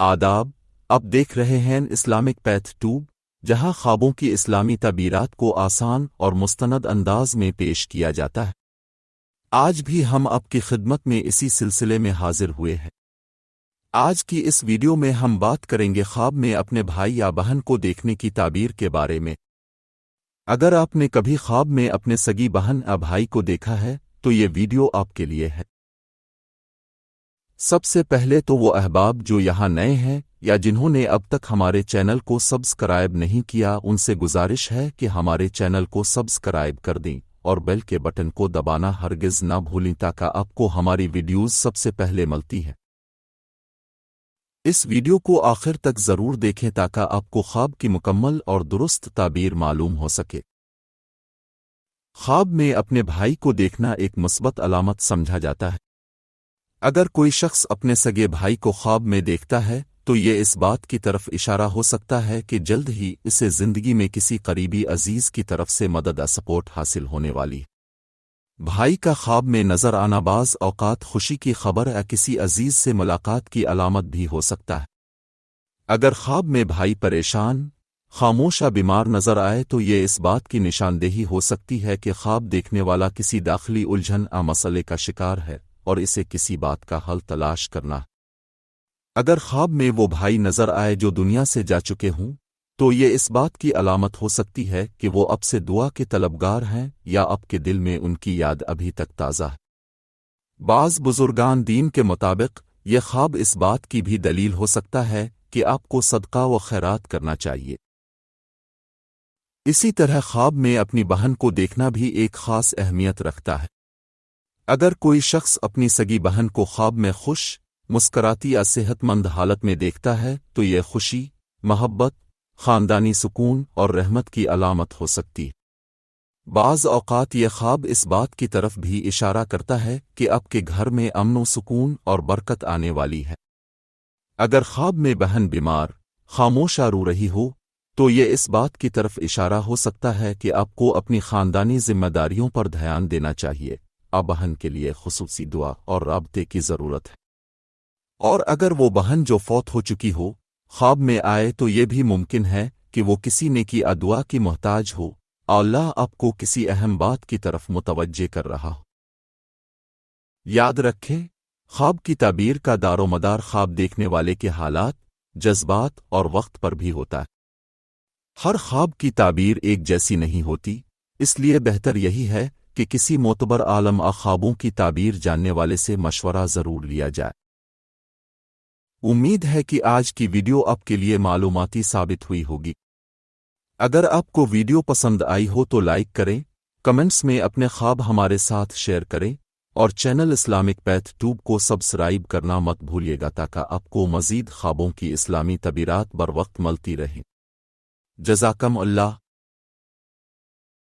آداب، اب دیکھ رہے ہیں اسلامک پیتھ ٹیوب، جہاں خوابوں کی اسلامی تعبیرات کو آسان اور مستند انداز میں پیش کیا جاتا ہے۔ آج بھی ہم آپ کی خدمت میں اسی سلسلے میں حاضر ہوئے ہیں۔ آج کی اس ویڈیو میں ہم بات کریں گے خواب میں اپنے بھائی یا بہن کو دیکھنے کی تعبیر کے بارے میں۔ اگر آپ نے کبھی خواب میں اپنے سگی بہن یا بھائی کو دیکھا ہے تو یہ ویڈیو آپ کے لیے ہے۔ سب سے پہلے تو وہ احباب جو یہاں نئے ہیں یا جنہوں نے اب تک ہمارے چینل کو سبسکرائب نہیں کیا، ان سے گزارش ہے کہ ہمارے چینل کو سبسکرائب کر دیں اور بیل کے بٹن کو دبانا ہرگز نہ بھولیں تاکہ آپ کو ہماری ویڈیوز سب سے پہلے ملتی ہیں۔ اس ویڈیو کو آخر تک ضرور دیکھیں تاکہ آپ کو خواب کی مکمل اور درست تعبیر معلوم ہو سکے۔ خواب میں اپنے بھائی کو دیکھنا ایک مثبت علامت سمجھا جاتا ہے۔ اگر کوئی شخص اپنے سگے بھائی کو خواب میں دیکھتا ہے تو یہ اس بات کی طرف اشارہ ہو سکتا ہے کہ جلد ہی اسے زندگی میں کسی قریبی عزیز کی طرف سے مدد یا سپورٹ حاصل ہونے والی ہے۔ بھائی کا خواب میں نظر آنا بعض اوقات خوشی کی خبر یا کسی عزیز سے ملاقات کی علامت بھی ہو سکتا ہے۔ اگر خواب میں بھائی پریشان، خاموش یا بیمار نظر آئے تو یہ اس بات کی نشاندہی ہو سکتی ہے کہ خواب دیکھنے والا کسی داخلی الجھن یا مسئلے کا شکار ہے اور اسے کسی بات کا حل تلاش کرنا ہے۔ اگر خواب میں وہ بھائی نظر آئے جو دنیا سے جا چکے ہوں تو یہ اس بات کی علامت ہو سکتی ہے کہ وہ اب سے دعا کے طلبگار ہیں یا اب کے دل میں ان کی یاد ابھی تک تازہ ہے۔ بعض بزرگان دین کے مطابق یہ خواب اس بات کی بھی دلیل ہو سکتا ہے کہ آپ کو صدقہ و خیرات کرنا چاہیے۔ اسی طرح خواب میں اپنی بہن کو دیکھنا بھی ایک خاص اہمیت رکھتا ہے۔ اگر کوئی شخص اپنی سگی بہن کو خواب میں خوش، مسکراتی یا صحت مند حالت میں دیکھتا ہے تو یہ خوشی، محبت، خاندانی سکون اور رحمت کی علامت ہو سکتی ہے۔ بعض اوقات یہ خواب اس بات کی طرف بھی اشارہ کرتا ہے کہ آپ کے گھر میں امن و سکون اور برکت آنے والی ہے۔ اگر خواب میں بہن بیمار، خاموش یا رو رہی ہو تو یہ اس بات کی طرف اشارہ ہو سکتا ہے کہ آپ کو اپنی خاندانی ذمہ داریوں پر دھیان دینا چاہیے۔ اب بہن کے لیے خصوصی دعا اور رابطے کی ضرورت ہے۔ اور اگر وہ بہن جو فوت ہو چکی ہو خواب میں آئے تو یہ بھی ممکن ہے کہ وہ کسی نیکی دعا کی محتاج ہو اور اللہ آپ کو کسی اہم بات کی طرف متوجہ کر رہا ہو۔ یاد رکھیں، خواب کی تعبیر کا دار و مدار خواب دیکھنے والے کے حالات، جذبات اور وقت پر بھی ہوتا ہے۔ ہر خواب کی تعبیر ایک جیسی نہیں ہوتی، اس لیے بہتر یہی ہے کہ کسی معتبر عالم خوابوں کی تعبیر جاننے والے سے مشورہ ضرور لیا جائے۔ امید ہے کہ آج کی ویڈیو آپ کے لیے معلوماتی ثابت ہوئی ہوگی۔ اگر آپ کو ویڈیو پسند آئی ہو تو لائک کریں، کمنٹس میں اپنے خواب ہمارے ساتھ شیئر کریں اور چینل اسلامک پیتھ ٹیوب کو سبسکرائب کرنا مت بھولیے گا تاکہ آپ کو مزید خوابوں کی اسلامی تعبیرات بر وقت ملتی رہیں۔ جزاکم اللہ۔